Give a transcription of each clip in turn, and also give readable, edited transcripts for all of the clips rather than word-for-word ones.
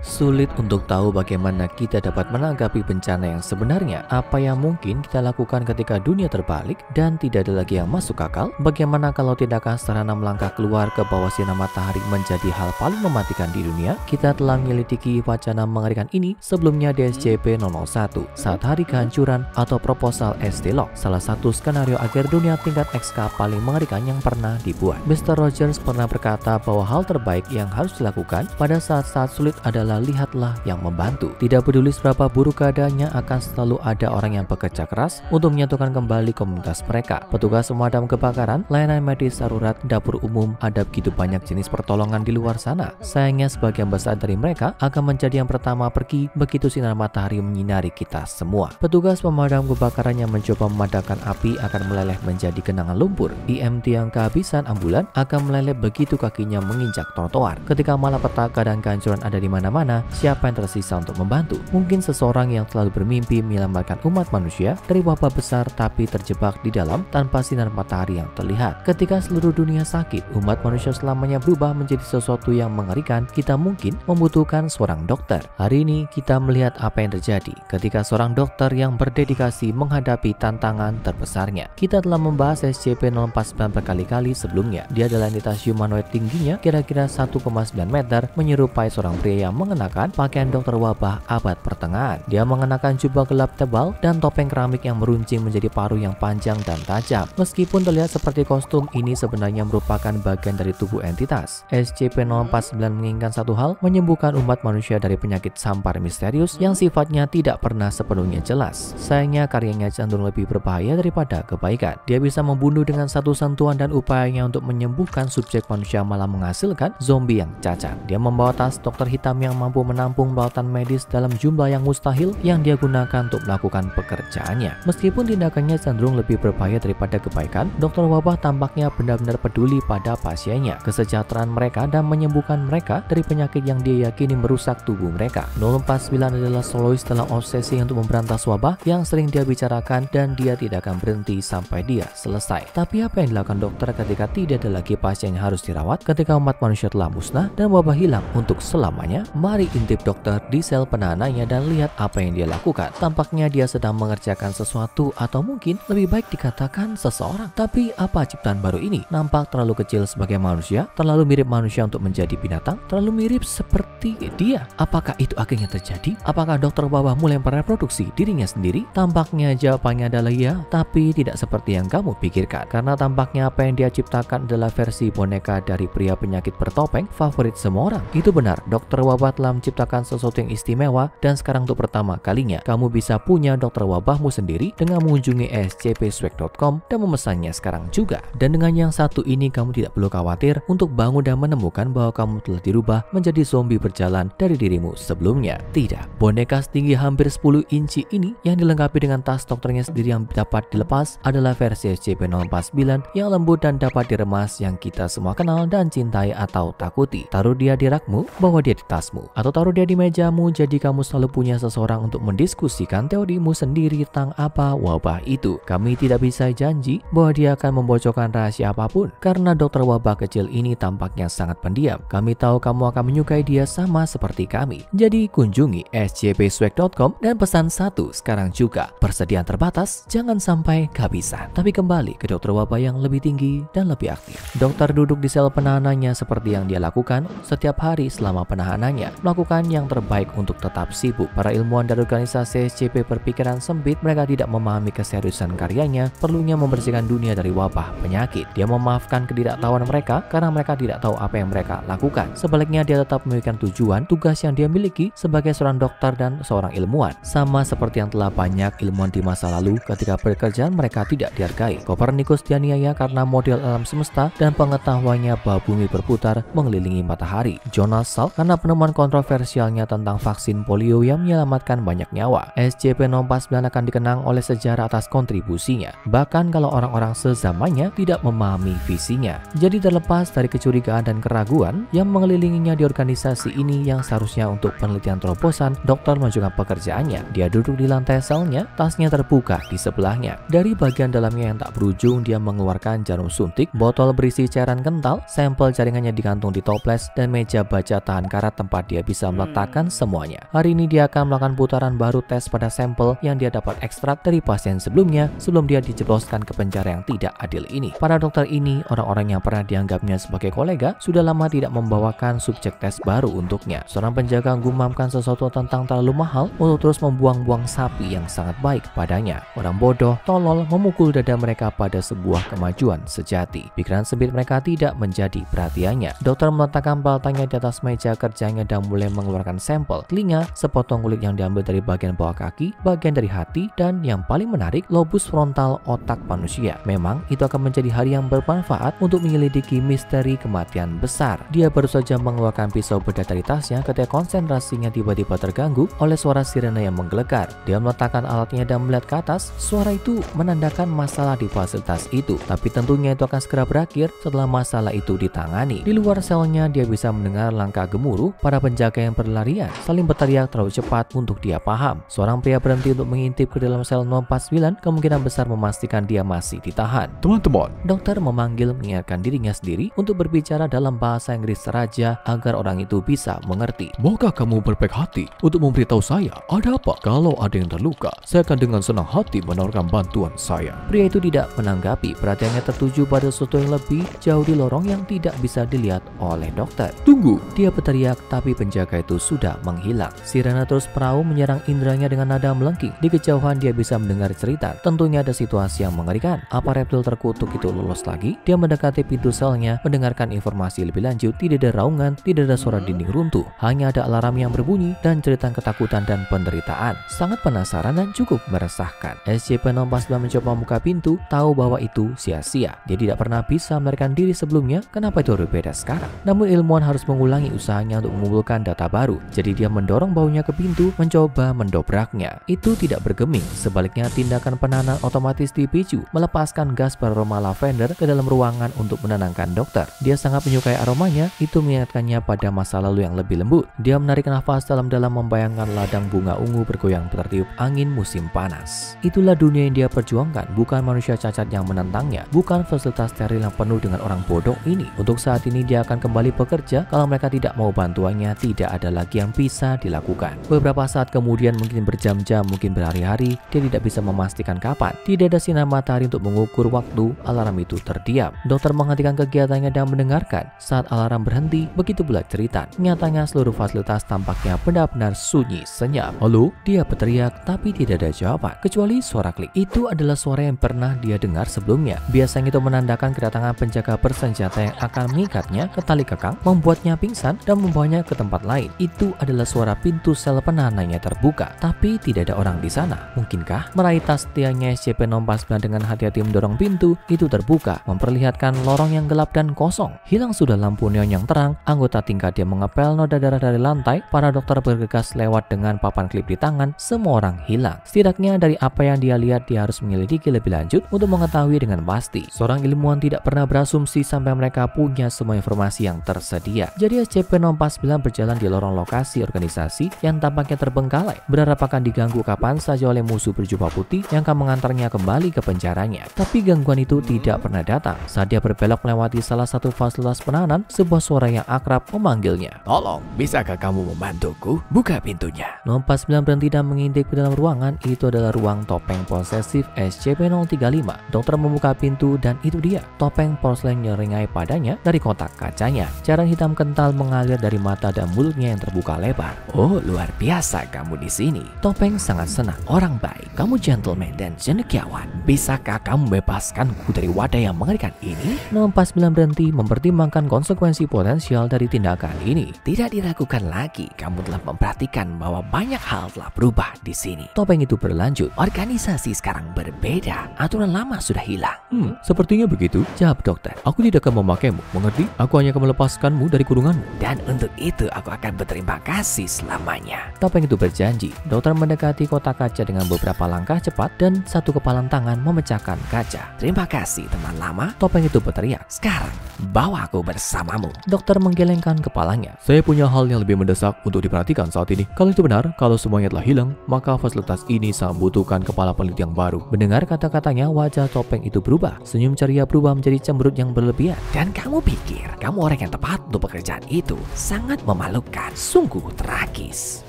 Sulit untuk tahu bagaimana kita dapat menanggapi bencana yang sebenarnya. Apa yang mungkin kita lakukan ketika dunia terbalik dan tidak ada lagi yang masuk akal? Bagaimana kalau tindakan sederhana melangkah keluar ke bawah sinar matahari menjadi hal paling mematikan di dunia? Kita telah menyelidiki wacana mengerikan ini sebelumnya di SCP-001 saat hari kehancuran atau proposal ST-Log, salah satu skenario akhir dunia tingkat XK paling mengerikan yang pernah dibuat. Mr. Rogers pernah berkata bahwa hal terbaik yang harus dilakukan pada saat-saat sulit adalah lihatlah yang membantu. Tidak peduli seberapa buruk keadaannya, akan selalu ada orang yang bekerja keras untuk menyatukan kembali komunitas mereka. Petugas pemadam kebakaran, layanan medis darurat, dapur umum, ada begitu banyak jenis pertolongan di luar sana. Sayangnya sebagian besar dari mereka akan menjadi yang pertama pergi begitu sinar matahari menyinari kita semua. Petugas pemadam kebakaran yang mencoba memadamkan api akan meleleh menjadi genangan lumpur. EMT yang kehabisan ambulan akan meleleh begitu kakinya menginjak trotoar. Ketika malapetaka dan kehancuran ada di mana-mana, siapa yang tersisa untuk membantu? Mungkin seseorang yang selalu bermimpi menyelamatkan umat manusia dari wabah besar tapi terjebak di dalam tanpa sinar matahari yang terlihat. Ketika seluruh dunia sakit, umat manusia selamanya berubah menjadi sesuatu yang mengerikan. Kita mungkin membutuhkan seorang dokter. Hari ini kita melihat apa yang terjadi ketika seorang dokter yang berdedikasi menghadapi tantangan terbesarnya. Kita telah membahas SCP-049 berkali-kali sebelumnya. Dia adalah entitas humanoid tingginya kira-kira 1,9 meter, menyerupai seorang pria yang mengenakan pakaian dokter wabah abad pertengahan. Dia mengenakan jubah gelap tebal dan topeng keramik yang meruncing menjadi paruh yang panjang dan tajam. Meskipun terlihat seperti kostum, ini sebenarnya merupakan bagian dari tubuh entitas. SCP-049 menginginkan satu hal, menyembuhkan umat manusia dari penyakit sampar misterius yang sifatnya tidak pernah sepenuhnya jelas. Sayangnya karyanya cenderung lebih berbahaya daripada kebaikan. Dia bisa membunuh dengan satu sentuhan dan upayanya untuk menyembuhkan subjek manusia malah menghasilkan zombie yang cacat. Dia membawa tas dokter hitam yang mampu menampung peralatan medis dalam jumlah yang mustahil yang dia gunakan untuk melakukan pekerjaannya. Meskipun tindakannya cenderung lebih berbahaya daripada kebaikan, dokter wabah tampaknya benar-benar peduli pada pasiennya, kesejahteraan mereka, dan menyembuhkan mereka dari penyakit yang dia yakini merusak tubuh mereka. 049 adalah solois dalam obsesi untuk memberantas wabah yang sering dia bicarakan, dan dia tidak akan berhenti sampai dia selesai. Tapi apa yang dilakukan dokter ketika tidak ada lagi pasien yang harus dirawat, ketika umat manusia telah musnah dan wabah hilang untuk selamanya? Mari intip dokter di sel penahanannya dan lihat apa yang dia lakukan. Tampaknya dia sedang mengerjakan sesuatu, atau mungkin lebih baik dikatakan seseorang. Tapi apa ciptaan baru ini? Nampak terlalu kecil sebagai manusia, terlalu mirip manusia untuk menjadi binatang, terlalu mirip seperti dia. Apakah itu akhirnya terjadi? Apakah dokter wabah mulai mereproduksi dirinya sendiri? Tampaknya jawabannya adalah ya, tapi tidak seperti yang kamu pikirkan. Karena tampaknya apa yang dia ciptakan adalah versi boneka dari pria penyakit bertopeng favorit semua orang. Itu benar, dokter wabah telah menciptakan sesuatu yang istimewa, dan sekarang untuk pertama kalinya kamu bisa punya dokter wabahmu sendiri dengan mengunjungi scpswag.com dan memesannya sekarang juga. Dan dengan yang satu ini kamu tidak perlu khawatir untuk bangun dan menemukan bahwa kamu telah dirubah menjadi zombie berjalan dari dirimu sebelumnya. Tidak, boneka setinggi hampir 10 inci ini yang dilengkapi dengan tas dokternya sendiri yang dapat dilepas adalah versi SCP-049 yang lembut dan dapat diremas, yang kita semua kenal dan cintai atau takuti. Taruh dia di rakmu, bawa dia di tasmu, atau taruh dia di mejamu, jadi kamu selalu punya seseorang untuk mendiskusikan teorimu sendiri tentang apa wabah itu. Kami tidak bisa janji bahwa dia akan membocorkan rahasia apapun, karena dokter wabah kecil ini tampaknya sangat pendiam. Kami tahu kamu akan menyukai dia sama seperti kami. Jadi kunjungi scpswag.com dan pesan satu sekarang juga. Persediaan terbatas, jangan sampai kehabisan. Tapi kembali ke dokter wabah yang lebih tinggi dan lebih aktif. Dokter duduk di sel penahanannya seperti yang dia lakukan setiap hari selama penahanannya, melakukan yang terbaik untuk tetap sibuk. Para ilmuwan dari organisasi SCP berpikiran sempit. Mereka tidak memahami keseriusan karyanya, perlunya membersihkan dunia dari wabah penyakit. Dia memaafkan ketidaktahuan mereka karena mereka tidak tahu apa yang mereka lakukan. Sebaliknya, dia tetap memiliki tujuan, tugas yang dia miliki sebagai seorang dokter dan seorang ilmuwan. Sama seperti yang telah banyak ilmuwan di masa lalu, ketika pekerjaan mereka tidak dihargai. Kopernikus dianiaya karena model alam semesta dan pengetahuannya bahwa bumi berputar mengelilingi matahari. Jonas Salk karena penemuan kontroversialnya tentang vaksin polio yang menyelamatkan banyak nyawa. SCP-049 akan dikenang oleh sejarah atas kontribusinya, bahkan kalau orang-orang sezamannya tidak memahami visinya. Jadi terlepas dari kecurigaan dan keraguan yang mengelilinginya di organisasi ini yang seharusnya untuk penelitian terobosan, dokter menunjukkan pekerjaannya. Dia duduk di lantai selnya, tasnya terbuka di sebelahnya. Dari bagian dalamnya yang tak berujung, dia mengeluarkan jarum suntik, botol berisi cairan kental, sampel jaringannya digantung di toples, dan meja baja tahan karat tempat dia bisa meletakkan semuanya. Hari ini dia akan melakukan putaran baru tes pada sampel yang dia dapat ekstrak dari pasien sebelumnya sebelum dia dijebloskan ke penjara yang tidak adil ini. Para dokter ini, orang-orang yang pernah dianggapnya sebagai kolega, sudah lama tidak membawakan subjek tes baru untuknya. Seorang penjaga gumamkan sesuatu tentang terlalu mahal untuk terus membuang-buang sapi yang sangat baik padanya. Orang bodoh, tolol, memukul dada mereka pada sebuah kemajuan sejati. Pikiran sempit mereka tidak menjadi perhatiannya. Dokter meletakkan balatanya di atas meja kerjanya dan mulai mengeluarkan sampel telinga, sepotong kulit yang diambil dari bagian bawah kaki, bagian dari hati, dan yang paling menarik, lobus frontal otak manusia. Memang itu akan menjadi hari yang bermanfaat untuk menyelidiki misteri kematian besar. Dia baru saja mengeluarkan pisau bedah dari tasnya ketika konsentrasinya tiba-tiba terganggu oleh suara sirene yang menggelegar. Dia meletakkan alatnya dan melihat ke atas. Suara itu menandakan masalah di fasilitas itu, tapi tentunya itu akan segera berakhir setelah masalah itu ditangani. Di luar selnya dia bisa mendengar langkah gemuruh para penjaga yang berlarian, saling berteriak terlalu cepat untuk dia paham. Seorang pria berhenti untuk mengintip ke dalam sel 049, kemungkinan besar memastikan dia masih ditahan. Teman-teman, dokter memanggil mengingatkan dirinya sendiri untuk berbicara dalam bahasa Inggris raja agar orang itu bisa mengerti. Maukah kamu berbaik hati untuk memberitahu saya ada apa? Kalau ada yang terluka, saya akan dengan senang hati menawarkan bantuan saya. Pria itu tidak menanggapi, perhatiannya tertuju pada sesuatu yang lebih jauh di lorong yang tidak bisa dilihat oleh dokter. Tunggu! Dia berteriak, tapi penjaga itu sudah menghilang. Sirena terus perahu menyerang inderanya dengan nada melengking. Di kejauhan dia bisa mendengar cerita. Tentunya ada situasi yang mengerikan. Apa reptil terkutuk itu lolos lagi? Dia mendekati pintu selnya, mendengarkan informasi lebih lanjut. Tidak ada raungan, tidak ada suara dinding runtuh. Hanya ada alarm yang berbunyi dan cerita ketakutan dan penderitaan. Sangat penasaran dan cukup meresahkan. SCP-049 mencoba membuka pintu, tahu bahwa itu sia-sia. Dia tidak pernah bisa melarikan diri sebelumnya. Kenapa itu berbeda sekarang? Namun ilmuwan harus mengulangi usahanya untuk mengumpulkan data baru. Jadi dia mendorong baunya ke pintu, mencoba mendobraknya. Itu tidak bergeming. Sebaliknya tindakan penahanan otomatis dipicu, melepaskan gas beraroma lavender ke dalam ruangan untuk menenangkan dokter. Dia sangat menyukai aromanya, itu mengingatkannya pada masa lalu yang lebih lembut. Dia menarik nafas dalam-dalam membayangkan ladang bunga ungu bergoyang tertiup angin musim panas. Itulah dunia yang dia perjuangkan, bukan manusia cacat yang menentangnya, bukan fasilitas steril yang penuh dengan orang bodoh ini. Untuk saat ini dia akan kembali bekerja. Kalau mereka tidak mau bantuannya, tidak ada lagi yang bisa dilakukan. Beberapa saat kemudian, mungkin berjam-jam, mungkin berhari-hari, dia tidak bisa memastikan kapan. Tidak ada sinar matahari untuk mengukur waktu. Alarm itu terdiam. Dokter menghentikan kegiatannya dan mendengarkan. Saat alarm berhenti, begitu pula cerita. Nyatanya seluruh fasilitas tampaknya benar-benar sunyi senyap. Halo? Dia berteriak, tapi tidak ada jawaban kecuali suara klik. Itu adalah suara yang pernah dia dengar sebelumnya. Biasanya itu menandakan kedatangan penjaga bersenjata yang akan mengikatnya ke tali kekang, membuatnya pingsan dan membawanya ke tempat lain. Itu adalah suara pintu sel penahanannya terbuka, tapi tidak ada orang di sana. Mungkinkah? Meraih tas setianya, SCP-049 dengan hati-hati mendorong pintu itu terbuka, memperlihatkan lorong yang gelap dan kosong. Hilang sudah lampu neon yang terang, anggota tingkat dia mengepel noda darah dari lantai. Para dokter bergegas lewat dengan papan klip di tangan. Semua orang hilang. Setidaknya dari apa yang dia lihat, dia harus menyelidiki lebih lanjut untuk mengetahui dengan pasti. Seorang ilmuwan tidak pernah berasumsi sampai mereka punya semua informasi yang tersedia. Jadi SCP-049 berjalan di lorong lokasi organisasi yang tampaknya terbengkalai, berharap akan diganggu kapan saja oleh musuh berjubah putih yang akan mengantarnya kembali ke penjaranya. Tapi gangguan itu tidak pernah datang. Saat dia berbelok melewati salah satu fasilitas penahanan, sebuah suara yang akrab memanggilnya. Tolong, bisakah kamu membantuku? Buka pintunya. 049 berhenti dan mengintip ke dalam ruangan. Itu adalah ruang topeng posesif SCP-035. Dokter membuka pintu dan itu dia. Topeng porselen nyeringai padanya dari kotak kacanya. Cairan hitam kental mengalir dari mata dan mulutnya yang terbuka lebar. Oh, luar biasa kamu di sini. Topeng sangat senang. Orang baik, kamu gentleman dan cendekiawan. Bisakah kamu bebaskanku dari wadah yang mengerikan ini? 049 berhenti mempertimbangkan konsekuensi potensial dari tindakan ini. Tidak diragukan lagi, kamu telah memperhatikan bahwa banyak hal telah berubah di sini. Topeng itu berlanjut. Organisasi sekarang berbeda. Aturan lama sudah hilang. Sepertinya begitu, jawab dokter. Aku tidak akan memakaimu, mengerti? Aku hanya akan melepaskanmu dari kurunganmu. Dan untuk itu aku akan berterima kasih selamanya. Topeng itu berjanji. Dokter mendekati kotak kaca dengan beberapa langkah cepat dan satu kepalan tangan memecahkan kaca. Terima kasih teman lama. Topeng itu berteriak. Sekarang, bawa aku bersamamu. Dokter menggelengkan kepalanya. Saya punya hal yang lebih mendesak untuk diperhatikan saat ini. Kalau itu benar, kalau semuanya telah hilang, maka fasilitas ini sangat membutuhkan kepala peneliti yang baru. Mendengar kata-katanya, wajah Topeng itu berubah. Senyum ceria berubah menjadi cemberut yang berlebihan. Dan kamu pikir kamu orang yang tepat untuk pekerjaan itu? Sangat memalukan, sungguh tragis.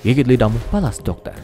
Gigit lidahmu, balas dokter.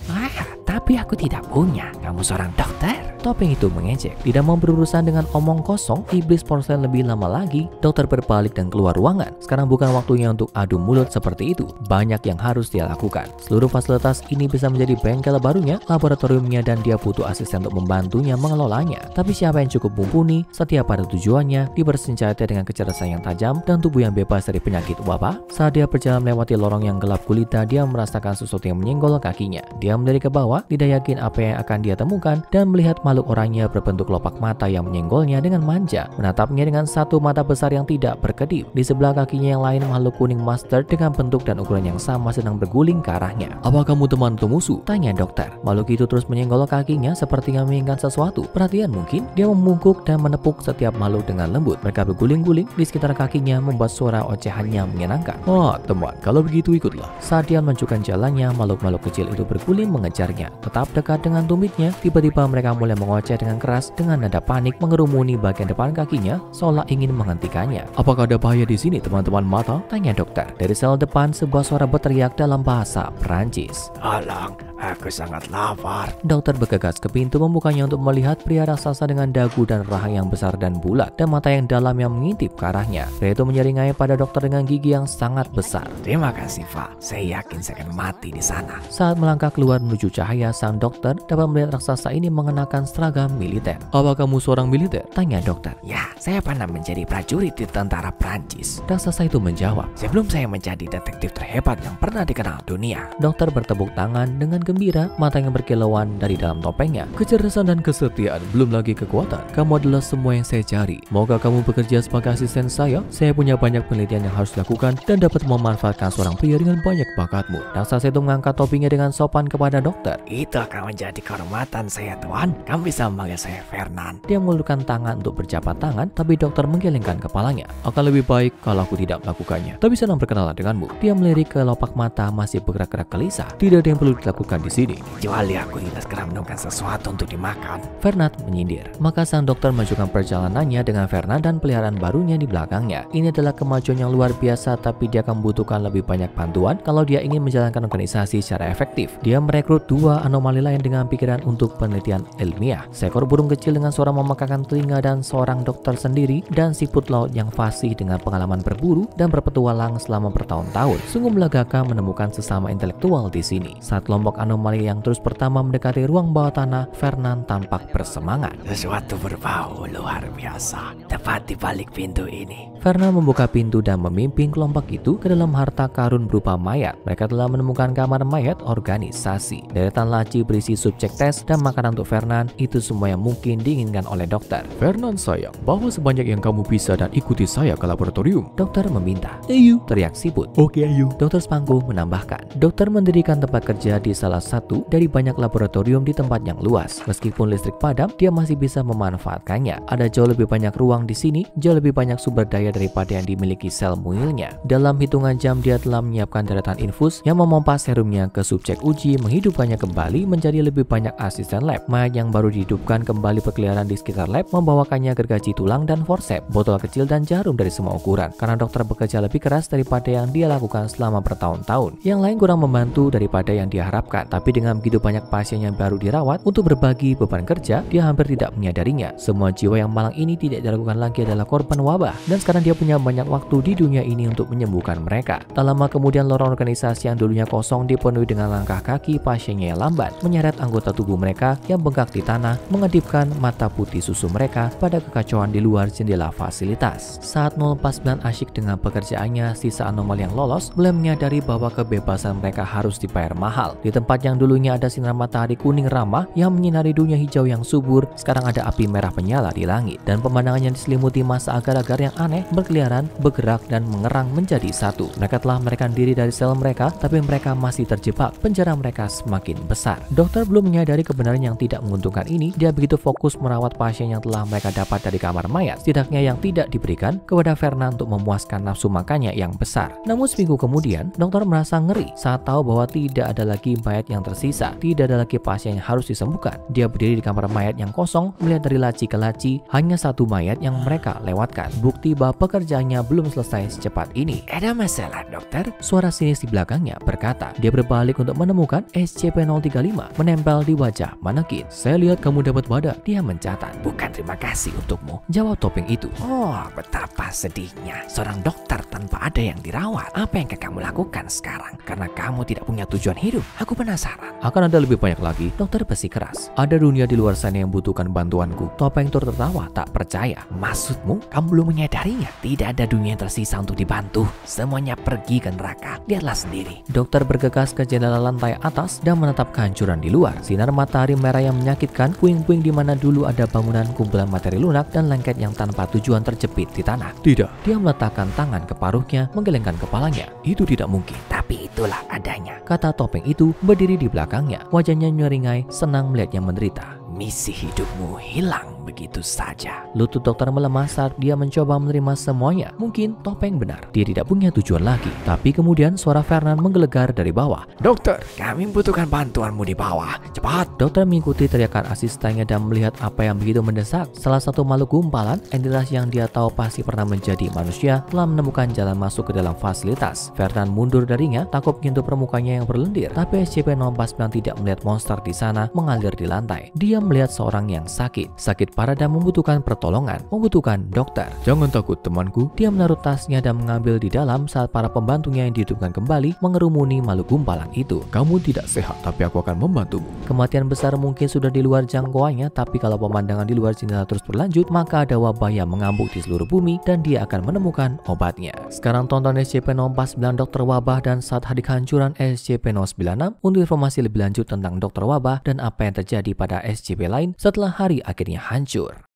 Tapi aku tidak punya. Kamu seorang dokter. Topeng itu mengejek. Tidak mau berurusan dengan omong kosong, iblis porselen lebih lama lagi. Dokter berbalik dan keluar ruangan. Sekarang bukan waktunya untuk adu mulut seperti itu. Banyak yang harus dia lakukan. Seluruh fasilitas ini bisa menjadi bengkel barunya, laboratoriumnya, dan dia butuh asisten untuk membantunya mengelolanya. Tapi siapa yang cukup mumpuni, setia pada tujuannya, dibersenjata dengan kecerdasan yang tajam, dan tubuh yang bebas dari penyakit wabah? Saat dia berjalan melewati lorong yang gelap gulita, dia merasakan sesuatu yang menyenggol kakinya. Dia melirik ke bawah, tidak yakin apa yang akan dia temukan, dan melihat makhluk orangnya berbentuk kelopak mata yang menyenggolnya dengan manja, menatapnya dengan satu mata besar yang tidak berkedip. Di sebelah kakinya yang lain, makhluk kuning mustard dengan bentuk dan ukuran yang sama sedang berguling ke arahnya. Apa kamu teman atau musuh? Tanya dokter. Makhluk itu terus menyenggol kakinya sepertinya menginginkan sesuatu. Perhatian mungkin. Dia membungkuk dan menepuk setiap makhluk dengan lembut. Mereka berguling-guling di sekitar kakinya, membuat suara ocehannya menyenangkan. Teman, kalau begitu ikutlah. Saat dia menunjukkan jalannya, makhluk-makhluk kecil itu berguling mengejarnya. Tetap dekat dengan tumitnya, tiba-tiba mereka mulai mengoceh dengan keras dengan nada panik mengerumuni bagian depan kakinya seolah ingin menghentikannya. Apakah ada bahaya di sini, teman-teman mata? Tanya dokter. Dari sel depan, sebuah suara berteriak dalam bahasa Perancis. Tolong, aku sangat lapar. Dokter bergegas ke pintu membukanya untuk melihat pria raksasa dengan dagu dan rahang yang besar dan bulat dan mata yang dalam yang mengintip ke arahnya. Pria itu menyeringai pada dokter dengan gigi yang sangat besar. Terima kasih, Pak. Saya yakin saya akan mati di sana. Saat melangkah keluar menuju cahaya, sang dokter dapat melihat raksasa ini mengenakan seragam militer. Apa kamu seorang militer? Tanya dokter. Ya, saya pernah menjadi prajurit di tentara Prancis. Raksasa itu menjawab. Sebelum saya menjadi detektif terhebat yang pernah dikenal dunia. Dokter bertepuk tangan dengan gembira, matanya berkilauan dari dalam topengnya. Kecerdasan dan kesetiaan, belum lagi kekuatan. Kamu adalah semua yang saya cari. Maukah kamu bekerja sebagai asisten saya? Saya punya banyak penelitian yang harus dilakukan dan dapat memanfaatkan seorang pria dengan banyak bakatmu. Raksasa itu mengangkat topinya dengan sopan kepada dokter. Itu akan menjadi kehormatan saya, Tuan. Kamu bisa memanggil saya Fernand. Dia mengulurkan tangan untuk berjabat tangan, tapi dokter menggelengkan kepalanya. Akan lebih baik kalau aku tidak melakukannya. Tapi senang berkenalan denganmu. Dia melirik ke lopak mata masih bergerak-gerak gelisah. Tidak ada yang perlu dilakukan di sini. Kecuali aku tidak segera menemukan sesuatu untuk dimakan. Fernand menyindir. Maka sang dokter melanjutkan perjalanannya dengan Fernand dan peliharaan barunya di belakangnya. Ini adalah kemajuan yang luar biasa, tapi dia akan membutuhkan lebih banyak bantuan kalau dia ingin menjalankan organisasi secara efektif. Dia merekrut 2 anomali lain dengan pikiran untuk penelitian ilmiah. Seekor burung kecil dengan suara memekakan telinga dan seorang dokter sendiri dan siput laut yang fasih dengan pengalaman berburu dan berpetualang selama bertahun-tahun. Sungguh melegakan menemukan sesama intelektual di sini. Saat kelompok anomali yang terus pertama mendekati ruang bawah tanah, Fernand tampak bersemangat. Sesuatu berbau luar biasa tepat di balik pintu ini. Fernand membuka pintu dan memimpin kelompok itu ke dalam harta karun berupa mayat. Mereka telah menemukan kamar mayat organisasi. Deretan laci berisi subjek tes dan makanan untuk Fernand. Itu semua yang mungkin diinginkan oleh dokter. Fernand sayang, bawa sebanyak yang kamu bisa dan ikuti saya ke laboratorium. Dokter meminta. Ayo, teriak siput. Oke, ayo. Dokter Spangku menambahkan. Dokter mendirikan tempat kerja di salah satu dari banyak laboratorium di tempat yang luas. Meskipun listrik padam, dia masih bisa memanfaatkannya. Ada jauh lebih banyak ruang di sini, jauh lebih banyak sumber daya daripada yang dimiliki sel muilnya. Dalam hitungan jam dia telah menyiapkan deretan infus yang memompa serumnya ke subjek uji, menghidupkannya kembali menjadi lebih banyak asisten lab. Mayat yang baru dihidupkan kembali berkeliaran di sekitar lab, membawakannya gergaji tulang dan forsep, botol kecil dan jarum dari semua ukuran. Karena dokter bekerja lebih keras daripada yang dia lakukan selama bertahun-tahun. Yang lain kurang membantu daripada yang dia harapkan. Tapi dengan begitu banyak pasien yang baru dirawat untuk berbagi beban kerja, dia hampir tidak menyadarinya. Semua jiwa yang malang ini tidak dilakukan lagi adalah korban wabah. Dan sekarang dia punya banyak waktu di dunia ini untuk menyembuhkan mereka. Tak lama kemudian lorong organisasi yang dulunya kosong dipenuhi dengan langkah kaki pasiennya yang lambat, menyeret anggota tubuh mereka yang bengkak di tanah, mengedipkan mata putih susu mereka pada kekacauan di luar jendela fasilitas. Saat 049 asyik dengan pekerjaannya, sisa anomali yang lolos mulai menyadari bahwa kebebasan mereka harus dibayar mahal. Di tempat yang dulunya ada sinar matahari kuning ramah yang menyinari dunia hijau yang subur, sekarang ada api merah menyala di langit, dan pemandangan yang diselimuti massa agar-agar yang aneh berkeliaran, bergerak, dan mengerang menjadi satu. Mereka telah merekan diri dari sel mereka, tapi mereka masih terjebak. Penjara mereka semakin besar. Dokter belum menyadari kebenaran yang tidak menguntungkan ini. Dia begitu fokus merawat pasien yang telah mereka dapat dari kamar mayat, setidaknya yang tidak diberikan kepada Fernand untuk memuaskan nafsu makannya yang besar. Namun seminggu kemudian, dokter merasa ngeri saat tahu bahwa tidak ada lagi mayat yang tersisa. Tidak ada lagi pasien yang harus disembuhkan. Dia berdiri di kamar mayat yang kosong, melihat dari laci ke laci, hanya satu mayat yang mereka lewatkan. Bukti bahwa pekerjaannya belum selesai secepat ini. Ada masalah, dokter? Suara sinis di belakangnya berkata. Dia berbalik untuk menemukan SCP-035 menempel di wajah manekin. "Saya lihat kamu dapat badak," dia mencatat. Bukan terima kasih untukmu, jawab topeng itu. Oh, betapa sedihnya. Seorang dokter tanpa ada yang dirawat. Apa yang kamu lakukan sekarang? Karena kamu tidak punya tujuan hidup. Aku penasaran. Akan ada lebih banyak lagi, dokter bersikeras. Ada dunia di luar sana yang butuhkan bantuanku. Topeng itu tertawa tak percaya. Maksudmu, kamu belum menyadarinya? Tidak ada dunia yang tersisa untuk dibantu. Semuanya pergi ke neraka. Lihatlah sendiri. Dokter bergegas ke jendela lantai atas dan menatap kehancuran di luar. Sinar matahari merah yang menyakitkan, puing-puing di mana dulu ada bangunan kumpulan materi lunak dan lengket yang tanpa tujuan terjepit di tanah. Tidak. Dia meletakkan tangan ke paruhnya, menggelengkan kepalanya. Itu tidak mungkin. Tapi itulah adanya. Kata topeng itu berdiri di belakangnya. Wajahnya nyeringai, senang melihatnya menderita. Misi hidupmu hilang begitu saja. Lutut dokter melemah saat dia mencoba menerima semuanya. Mungkin topeng benar. Dia tidak punya tujuan lagi. Tapi kemudian suara Fernand menggelegar dari bawah. Dokter, kami membutuhkan bantuanmu di bawah. Cepat. Dokter mengikuti teriakan asistennya dan melihat apa yang begitu mendesak. Salah satu makhluk gumpalan, entitas yang dia tahu pasti pernah menjadi manusia, telah menemukan jalan masuk ke dalam fasilitas. Fernand mundur darinya, takut menyentuh permukaannya yang berlendir. Tapi SCP-049 tidak melihat monster di sana mengalir di lantai. Dia melihat seorang yang sakit parah dan membutuhkan pertolongan, membutuhkan dokter. Jangan takut temanku. Dia menaruh tasnya dan mengambil di dalam saat para pembantunya yang dihidupkan kembali mengerumuni makhluk gumpalan itu. Kamu tidak sehat, tapi aku akan membantumu. Kematian besar mungkin sudah di luar jangkauannya, tapi kalau pemandangan di luar jendela terus berlanjut, maka ada wabah yang mengamuk di seluruh bumi dan dia akan menemukan obatnya. Sekarang tonton SCP-049 Dokter Wabah dan saat hari kehancuran SCP-096 untuk informasi lebih lanjut tentang Dokter Wabah dan apa yang terjadi pada SCP lain setelah hari akhirnya hancur.